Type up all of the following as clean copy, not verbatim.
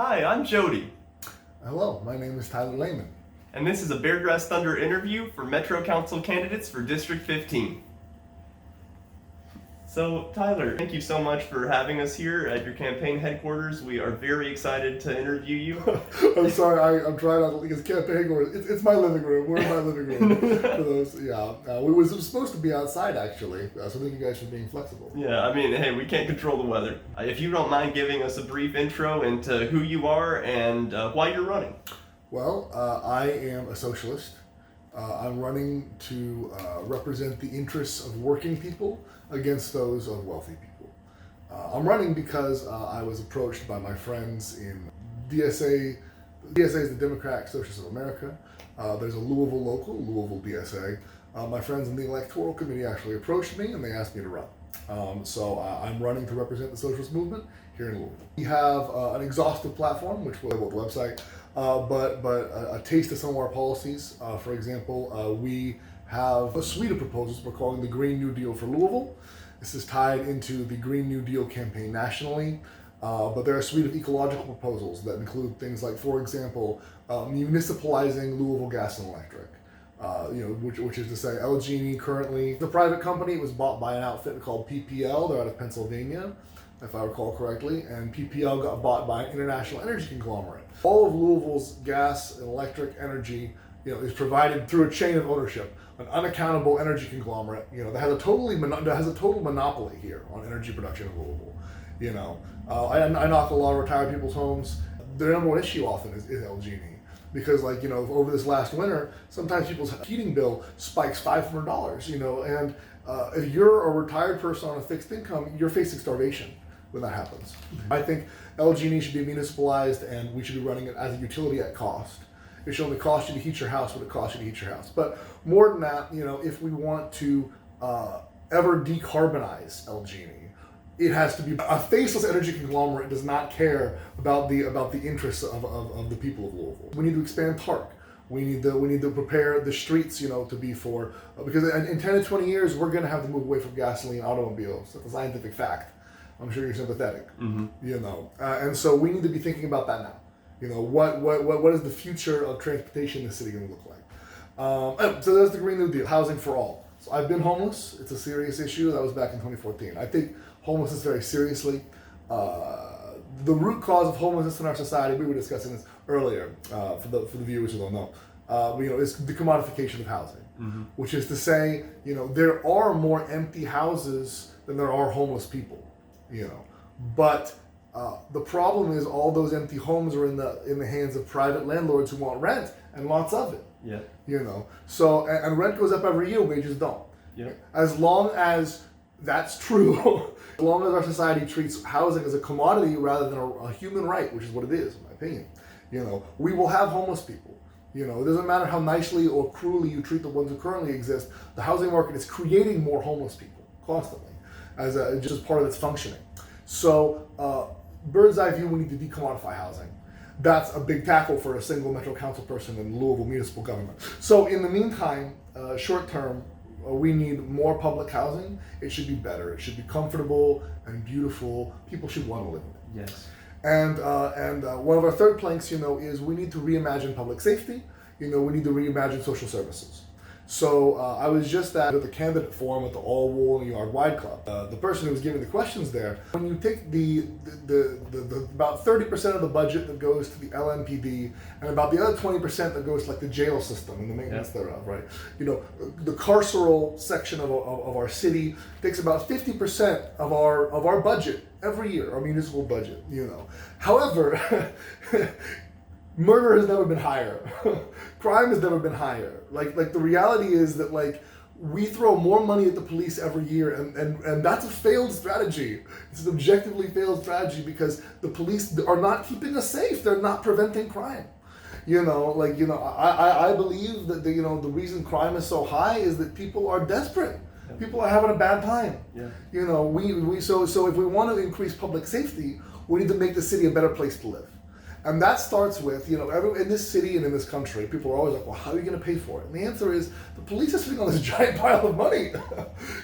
Hi, I'm Jody. Hello, my name is Tyler Lamon. And this is a Beargrass Thunder interview for Metro Council candidates for District 15. So, Tyler, thank you so much for having us here at your campaign headquarters. We are very excited to interview you. I'm sorry, I'm trying not to leave his campaign. It's my living room. We're in my living room. For those, we was supposed to be outside actually, so thank you guys for being flexible. Yeah, I mean, hey, we can't control the weather. If you don't mind giving us a brief intro into who you are and why you're running. Well, I am a socialist. I'm running to represent the interests of working people against those of wealthy people. I'm running because I was approached by my friends in DSA. DSA is the Democratic Socialists of America. There's a Louisville local, Louisville DSA. My friends in the electoral committee actually approached me and they asked me to run. So I'm running to represent the socialist movement here in Louisville. We have an exhaustive platform, which we'll have on the website, but a taste of some of our policies. For example, we have a suite of proposals we're calling the Green New Deal for Louisville. This is tied into the Green New Deal campaign nationally, but there are a suite of ecological proposals that include things like, for example, municipalizing Louisville Gas and Electric. Which is to say, LG&E currently, the private company, was bought by an outfit called PPL. They're out of Pennsylvania, if I recall correctly, and PPL got bought by an international energy conglomerate. All of Louisville's gas and electric energy, is provided through a chain of ownership, an unaccountable energy conglomerate, that has a total monopoly here on energy production in Louisville. I knock a lot of retired people's homes. Their number one issue often is LG&E. Because over this last winter, sometimes people's heating bill spikes $500, and if you're a retired person on a fixed income, you're facing starvation when that happens. Mm-hmm. I think LG&E should be municipalized and we should be running it as a utility at cost. It should only cost you to heat your house what it costs you to heat your house. But more than that, if we want to ever decarbonize LG&E, it has to be a faceless energy conglomerate. Does not care about the interests of the people of Louisville. We need to expand park. We need to prepare the streets, to be for, because in 10 to 20 years we're going to have to move away from gasoline automobiles. That's a scientific fact. I'm sure you're sympathetic. Mm-hmm. And so we need to be thinking about that now. What is the future of transportation in the city going to look like? So there's the Green New Deal, housing for all. So I've been homeless. It's a serious issue. That was back in 2014. I think homelessness very seriously. The root cause of homelessness in our society, we were discussing this earlier for the viewers who don't know, is the commodification of housing, mm-hmm. which is to say, there are more empty houses than there are homeless people, but the problem is all those empty homes are in the hands of private landlords who want rent and lots of it. Yeah. So and rent goes up every year, wages don't. Yeah. As long as that's true, as long as our society treats housing as a commodity rather than a human right, which is what it is, in my opinion, we will have homeless people. It doesn't matter how nicely or cruelly you treat the ones who currently exist. The housing market is creating more homeless people constantly, just as part of its functioning. So, bird's eye view, we need to decommodify housing. That's a big tackle for a single Metro Council person in Louisville municipal government. So, in the meantime, short term, we need more public housing. It should be better. It should be comfortable and beautiful. People should want to live in it. Yes. And one of our third planks, is we need to reimagine public safety. We need to reimagine social services. So I was just at the candidate forum at the All Wool and Yard Wide Club. The person who was giving the questions there, when you take the about 30% of the budget that goes to the LMPD and about the other 20% that goes to the jail system and the maintenance thereof, right? The carceral section of our city takes about 50% of our budget every year, our municipal budget. However. Murder has never been higher. Crime has never been higher. The reality is that we throw more money at the police every year, and that's a failed strategy. It's an objectively failed strategy because the police are not keeping us safe. They're not preventing crime. I believe that the reason crime is so high is that people are desperate. People are having a bad time. Yeah. So if we want to increase public safety, we need to make the city a better place to live. And that starts with, in this city and in this country, people are always like, well, how are you going to pay for it? And the answer is, the police are sitting on this giant pile of money.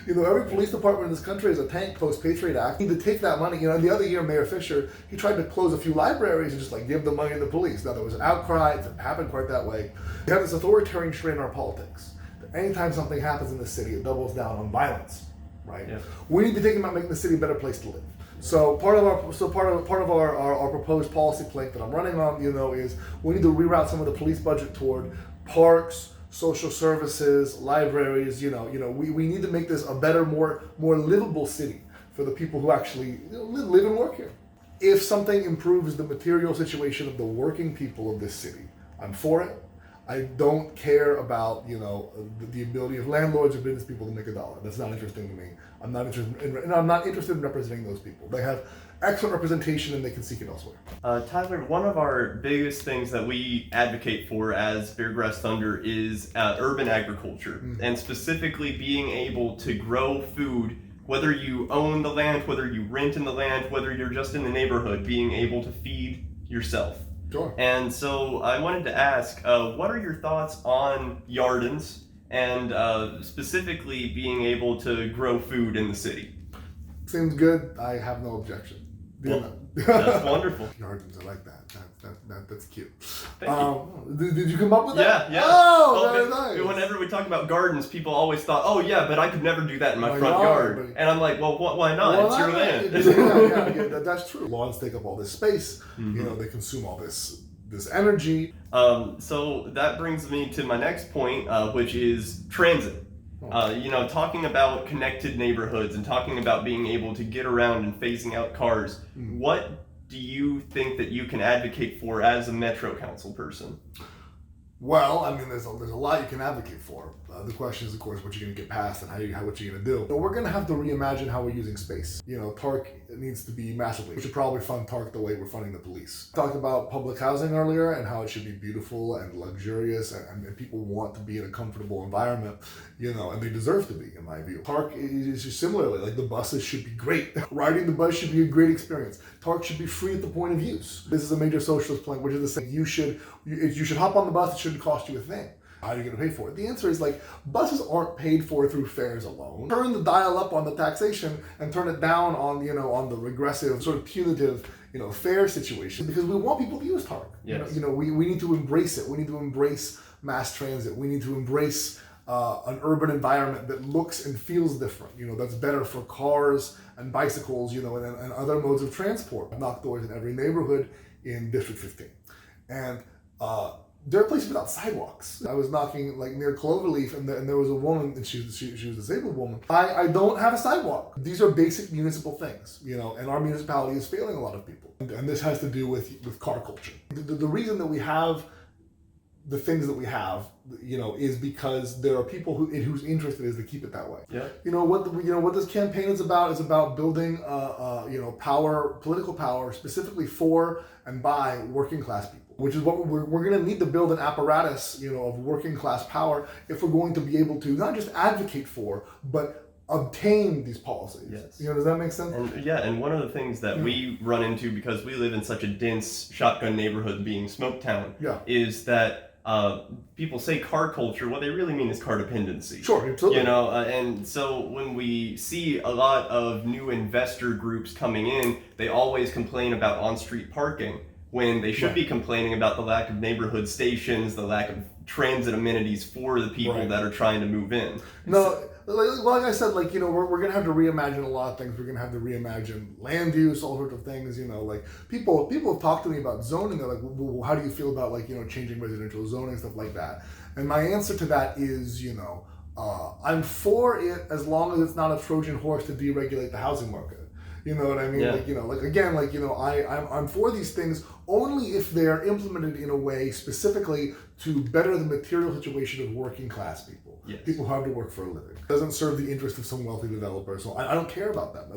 Every police department in this country is a tank post-Patriot Act. You need to take that money. The other year, Mayor Fisher, he tried to close a few libraries and just give the money to the police. Now, there was an outcry. It didn't happen quite that way. We have this authoritarian strain in our politics. Anytime something happens in the city, it doubles down on violence, right? Yeah. We need to be thinking about making the city a better place to live. So part of our proposed policy plank that I'm running on, is we need to reroute some of the police budget toward parks, social services, libraries. We need to make this a better, more livable city for the people who actually live and work here. If something improves the material situation of the working people of this city, I'm for it. I don't care about, the ability of landlords or business people to make a dollar. That's not interesting to me. I'm not interested in representing those people. They have excellent representation and they can seek it elsewhere. Tyler, one of our biggest things that we advocate for as Beargrass Thunder is urban agriculture, and specifically being able to grow food, whether you own the land, whether you rent in the land, whether you're just in the neighborhood, being able to feed yourself. Sure. And so I wanted to ask, what are your thoughts on yardens and specifically being able to grow food in the city? Seems good. I have no objection. That's wonderful. Yardens, I like that. That's cute. Thank you. Did you come up with that? Yeah. Oh, very nice. Whenever we talk about gardens, people always thought, oh yeah, but I could never do that in my front yard. And I'm like, well, why not? It's your land. Yeah, that's true. Lawns take up all this space. They consume all this energy. So that brings me to my next point, which is transit. Talking about connected neighborhoods and talking about being able to get around and phasing out cars. What do you think that you can advocate for as a Metro Council person? Well, there's a lot you can advocate for. The question is, of course, what you're going to get past and what you're going to do. We're going to have to reimagine how we're using space. TARC needs to be massively. We should probably fund TARC the way we're funding the police. Talked about public housing earlier and how it should be beautiful and luxurious and people want to be in a comfortable environment, and they deserve to be, in my view. TARC is just similarly, the buses should be great. Riding the bus should be a great experience. TARC should be free at the point of use. This is a major socialist plank, which is the same. You should hop on the bus. It shouldn't cost you a thing. How are you going to pay for it? The answer is buses aren't paid for through fares alone. Turn the dial up on the taxation and turn it down on on the regressive sort of punitive fare situation, because we want people to use TARC. Yes. We need to embrace it. We need to embrace mass transit. We need to embrace an urban environment that looks and feels different. That's better for cars and bicycles. And other modes of transport. I've knocked doors in every neighborhood in District 15, and there are places without sidewalks. I was knocking near Cloverleaf, and there was a woman, and she was a disabled woman. I don't have a sidewalk. These are basic municipal things, and our municipality is failing a lot of people. And this has to do with car culture. The reason that we have the things that we have, is because there are people whose interest it is to keep it that way. Yeah. What this campaign is about building, political power, specifically for and by working class people, which is what we're going to need to build an apparatus, of working class power if we're going to be able to not just advocate for, but obtain these policies. Yes. Does that make sense? And one of the things that we run into, because we live in such a dense shotgun neighborhood being Smoketown, is that people say car culture. What they really mean is car dependency. Sure, absolutely. And so when we see a lot of new investor groups coming in, they always complain about on-street parking when they should be complaining about the lack of neighborhood stations, the lack of transit amenities for the people that are trying to move in. No, like I said, we're going to have to reimagine a lot of things. We're going to have to reimagine land use, all sorts of things. People have talked to me about zoning. They're like, well, how do you feel about changing residential zoning, stuff like that? And my answer to that is, I'm for it as long as it's not a Trojan horse to deregulate the housing market. You know what I mean? Yeah. I'm for these things only if they're implemented in a way specifically to better the material situation of working class people. Yes. People who have to work for a living. It doesn't serve the interest of some wealthy developer. So I don't care about that.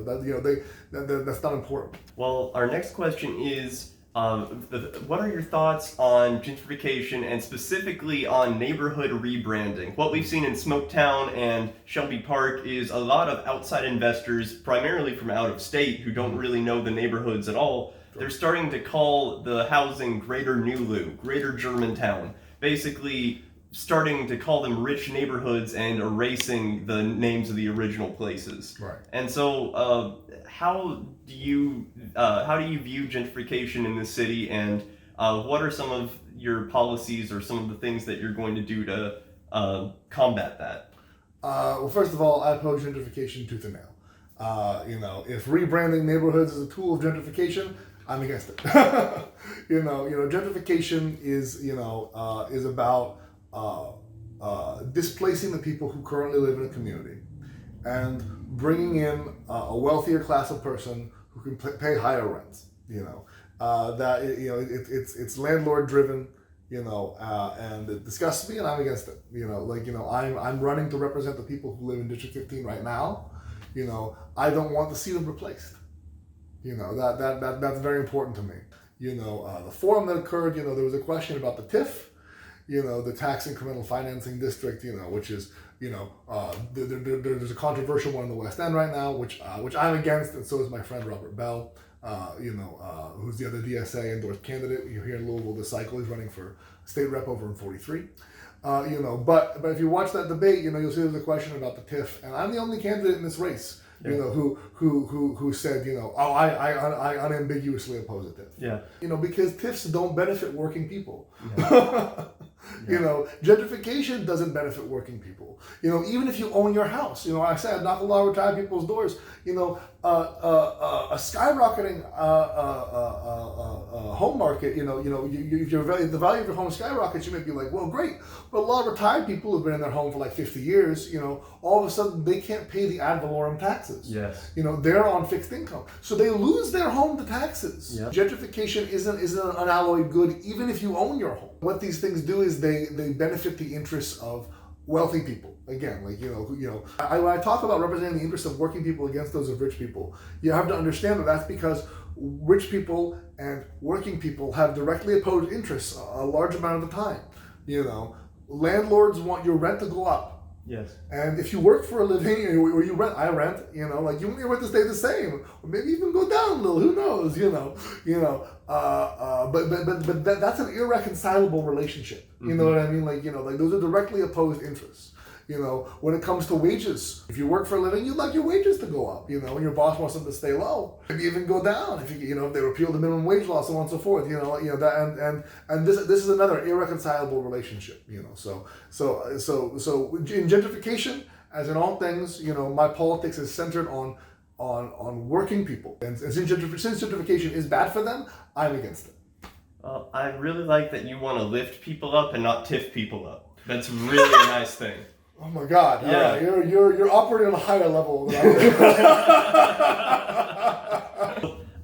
That's not important. Well, our next question is, what are your thoughts on gentrification and specifically on neighborhood rebranding? What we've seen in Smoketown and Shelby Park is a lot of outside investors, primarily from out of state, who don't really know the neighborhoods at all, They're starting to call the housing Greater Nulu, Greater Germantown, basically starting to call them rich neighborhoods and erasing the names of the original places. Right. And so, how do you view gentrification in the city, and what are some of your policies or some of the things that you're going to do to combat that? Well, first of all, I oppose gentrification tooth and nail. If rebranding neighborhoods is a tool of gentrification, I'm against it. Gentrification is about displacing the people who currently live in a community and bringing in a wealthier class of person who can pay higher rents. It's landlord driven. And it disgusts me, and I'm against it. I'm running to represent the people who live in District 15 right now. I don't want to see them replaced. That's very important to me. The forum that occurred, there was a question about the TIF, the tax incremental financing district, which is, there's a controversial one in the West End right now, which I'm against, and so is my friend Robert Bell. Who's the other DSA endorsed candidate. You're here in Louisville this cycle. He's running for state rep over in 43. But if you watch that debate, you'll see there's a question about the TIF, and I'm the only candidate in this race, who said, I unambiguously oppose a TIF. Yeah. Because TIFs don't benefit working people. Yeah. Gentrification doesn't benefit working people. Even if you own your house, I say I knock a lot of retired people's doors. A skyrocketing home market. If the value of your home skyrockets, you may be like, well, great. But a lot of retired people who've been in their home for like 50 years, all of a sudden they can't pay the ad valorem taxes. Yes. They're on fixed income, so they lose their home to taxes. Yep. Gentrification isn't an unalloyed good, even if you own your home. What these things do is they benefit the interests of wealthy people. Again, when I talk about representing the interests of working people against those of rich people, you have to understand that that's because rich people and working people have directly opposed interests a large amount of the time. Landlords want your rent to go up. Yes. And if you work for a living or you rent, I rent, you want your rent to stay the same, or maybe even go down a little. Who knows? But that's an irreconcilable relationship. You know what I mean? Those are directly opposed interests. When it comes to wages, if you work for a living, you'd like your wages to go up. And your boss wants them to stay low, maybe even go down. If if they repeal the minimum wage law, so on and so forth. And this is another irreconcilable relationship. So in gentrification, as in all things, my politics is centered on working people. And since gentrification is bad for them, I'm against it. I really like that you want to lift people up and not tiff people up. That's really a nice thing. Oh my God! Yeah, you're operating on a higher level than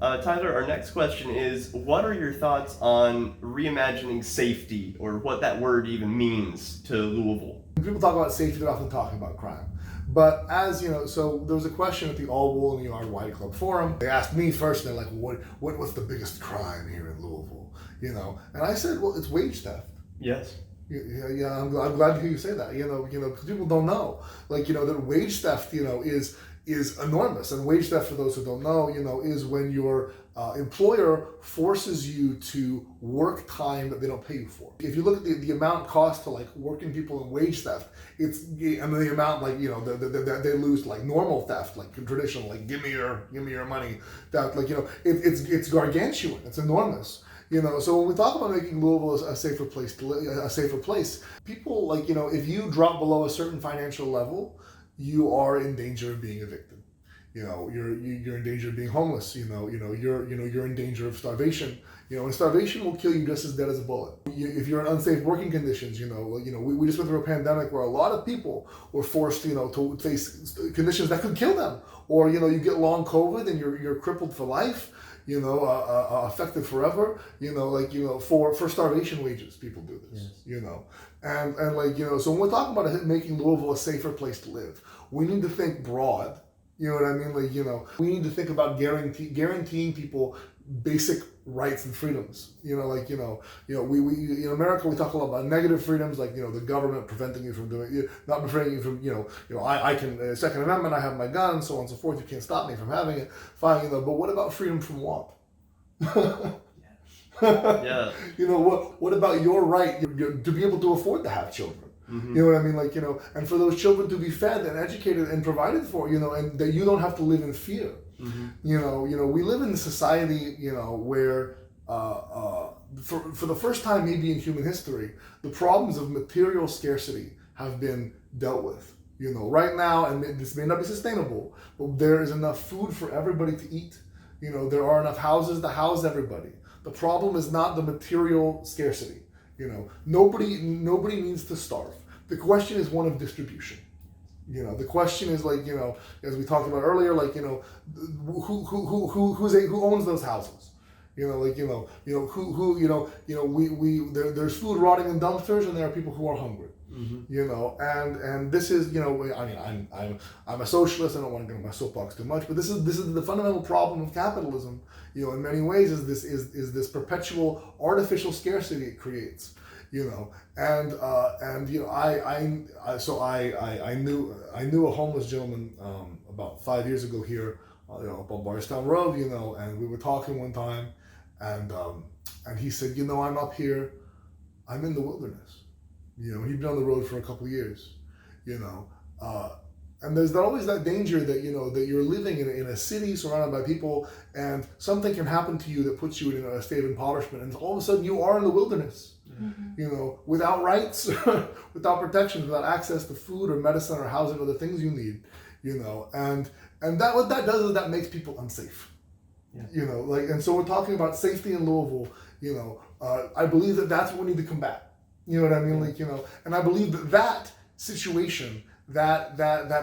I Tyler, our next question is: what are your thoughts on reimagining safety, or what that word even means to Louisville? When people talk about safety, they're often talking about crime. But as so there was a question at the All Wool in the Yard Wide Club Forum. They asked me first, and they're like, "What's the biggest crime here in Louisville?" And I said, "Well, it's wage theft." Yes. Yeah, I'm glad to hear you say that. Because people don't know, that wage theft, is enormous. And wage theft, for those who don't know, is when your employer forces you to work time that they don't pay you for. If you look at the amount cost to working people in wage theft, the amount they lose normal theft, traditional, give me your money, theft, it's gargantuan. It's enormous. So when we talk about making Louisville a safer place, people if you drop below a certain financial level, you are in danger of being evicted. You're in danger of being homeless. You're in danger of starvation. And starvation will kill you just as dead as a bullet. If you're in unsafe working conditions, we just went through a pandemic where a lot of people were forced, to face conditions that could kill them, or you get long COVID and you're crippled for life. Affected forever, for starvation wages, people do this, yes. So when we're talking about making Louisville a safer place to live, we need to think broad, you know what I mean? We need to think about guaranteeing people basic rights and freedoms. We in America we talk a lot about negative freedoms, the government preventing you from doing, not preventing you from, I can Second Amendment, I have my gun, so on and so forth. You can't stop me from having it. Fine, but what about freedom from want? Yeah. You know, what about your right to be able to afford to have children? Mm-hmm. You know what I mean? Like, you know, and for those children to be fed and educated and provided for, you know, and that you don't have to live in fear. Mm-hmm. You know, we live in a society, you know, where for the first time maybe in human history, the problems of material scarcity have been dealt with. You know, right now, and this may not be sustainable, but there is enough food for everybody to eat. You know, there are enough houses to house everybody. The problem is not the material scarcity. You know, nobody needs to starve. The question is one of distribution. You know, the question is, like, you know, as we talked about earlier, like, you know, who owns those houses? You know, like, there's food rotting in dumpsters, and there are people who are hungry. Mm-hmm. You know, and this is, you know, I mean, I'm a socialist. I don't want to get on my soapbox too much, but this is the fundamental problem of capitalism. You know, in many ways, is this perpetual artificial scarcity it creates. You know, and you know, I knew a homeless gentleman about 5 years ago here, you know, up on Barstown Road. You know, and we were talking one time, and he said, you know, I'm up here, I'm in the wilderness. You know, he'd been on the road for a couple of years, you know, and there's always that danger that, you know, that you're living in a city surrounded by people, and something can happen to you that puts you in a state of impoverishment, and all of a sudden you are in the wilderness, you know, without rights, without protections, without access to food or medicine or housing or the things you need, you know, and that what that does is that makes people unsafe. Yeah. You know, like, and so we're talking about safety in Louisville. You know, I believe that that's what we need to combat. You know what I mean? Like, you know, and I believe that situation, that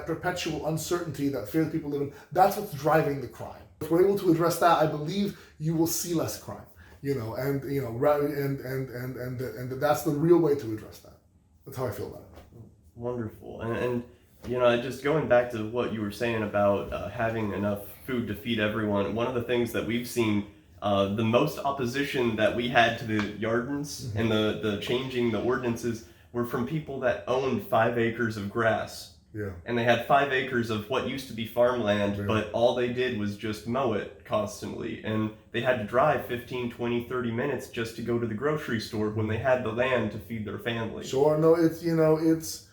perpetual uncertainty that fear that people live in, that's what's driving the crime. If we're able to address that, I believe you will see less crime. You know, and you know, and that's the real way to address that. That's how I feel about it. Wonderful, and you know, just going back to what you were saying about having enough food to feed everyone. One of the things that we've seen. The most opposition that we had to the Yardens and the changing the ordinances were from people that owned 5 acres of grass. Yeah. And they had 5 acres of what used to be farmland, Yeah. but all they did was just mow it constantly. And they had to drive 15, 20, 30 minutes just to go to the grocery store when they had the land to feed their family. Sure. No, it's, you know, it's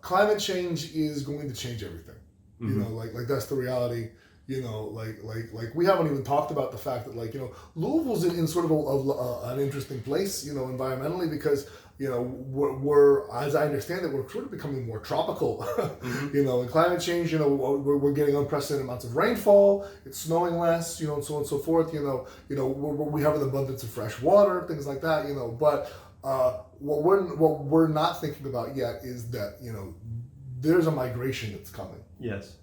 climate change is going to change everything. You know, like that's the reality. You know, like we haven't even talked about the fact that, like, you know, Louisville's in sort of an interesting place, you know, environmentally, because, you know, we're as I understand it, we're sort of becoming more tropical. You know, and climate change, you know, we're getting unprecedented amounts of rainfall, it's snowing less, you know, and so on and so forth. You know, we have an abundance of fresh water, things like that. You know, but what we're not thinking about yet is that, you know, there's a migration that's coming. Yes.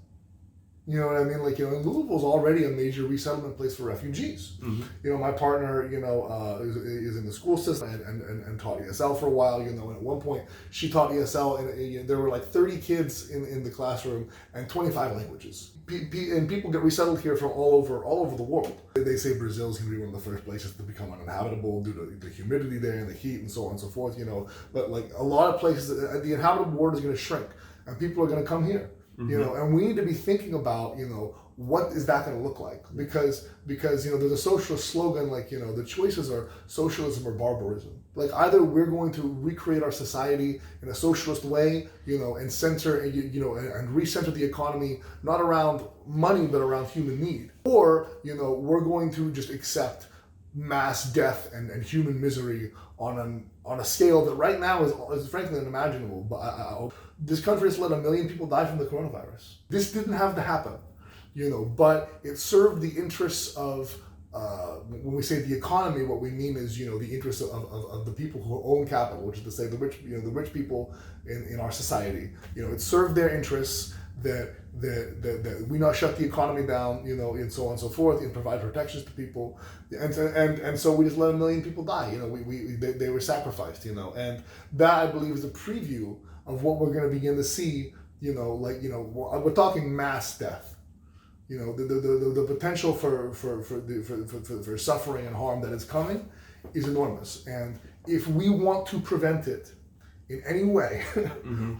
You know what I mean? Like, you know, and Louisville's already a major resettlement place for refugees. You know, my partner, you know, is in the school system and taught ESL for a while, you know, and at one point she taught ESL and there were like 30 kids in the classroom and 25 languages. And people get resettled here from all over the world. They say Brazil's going to be one of the first places to become uninhabitable due to the humidity there and the heat and so on and so forth, you know. But like a lot of places, the inhabitable world is going to shrink and people are going to come here. You know, and we need to be thinking about, you know, what is that going to look like? Because you know, there's a socialist slogan, like, you know, the choices are socialism or barbarism. Like, either we're going to recreate our society in a socialist way, you know, and center, you know, and recenter the economy not around money but around human need, or, you know, we're going to just accept mass death and human misery on a scale that right now is frankly unimaginable. But this country has let 1 million people die from the coronavirus. This didn't have to happen, you know, but it served the interests of, when we say the economy, what we mean is, you know, the interests of the people who own capital, which is to say the rich, you know, the rich people in our society. You know, it served their interests that we not shut the economy down, you know, and so on and so forth, and provide protections to people, and so we just let 1 million people die. You know, they were sacrificed, you know, and that, I believe, is a preview of what we're going to begin to see. You know, like, you know, we're talking mass death. You know, the potential for suffering and harm that is coming is enormous, and if we want to prevent it in any way,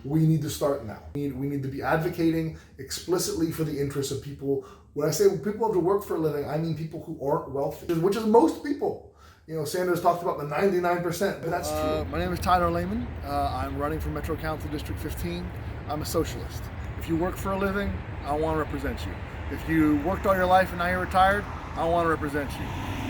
we need to start now. We need to be advocating explicitly for the interests of people When I say people have to work for a living, I mean people who aren't wealthy, which is most people. You know, Sanders talked about the 99%, but that's true. My name is Tyler Lamon. I'm running for Metro Council District 15. I'm a socialist. If you work for a living, I want to represent you. If you worked all your life and now you're retired, I want to represent you.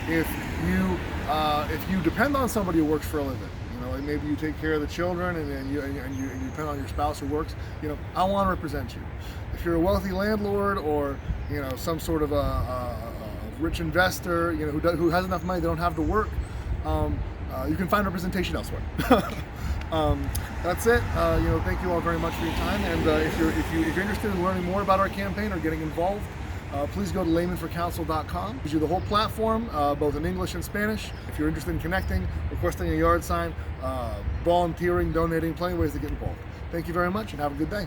If you depend on somebody who works for a living, you know, like maybe you take care of the children and you depend on your spouse who works, you know, I want to represent you. If you're a wealthy landlord or, you know, some sort of a rich investor, you know, who has enough money they don't have to work, you can find representation elsewhere. That's it. You know, thank you all very much for your time. And if you're interested in learning more about our campaign or getting involved, please go to laymanforcouncil.com. Gives you the whole platform, both in English and Spanish. If you're interested in connecting, requesting a yard sign, volunteering, donating, plenty of ways to get involved. Thank you very much and have a good day.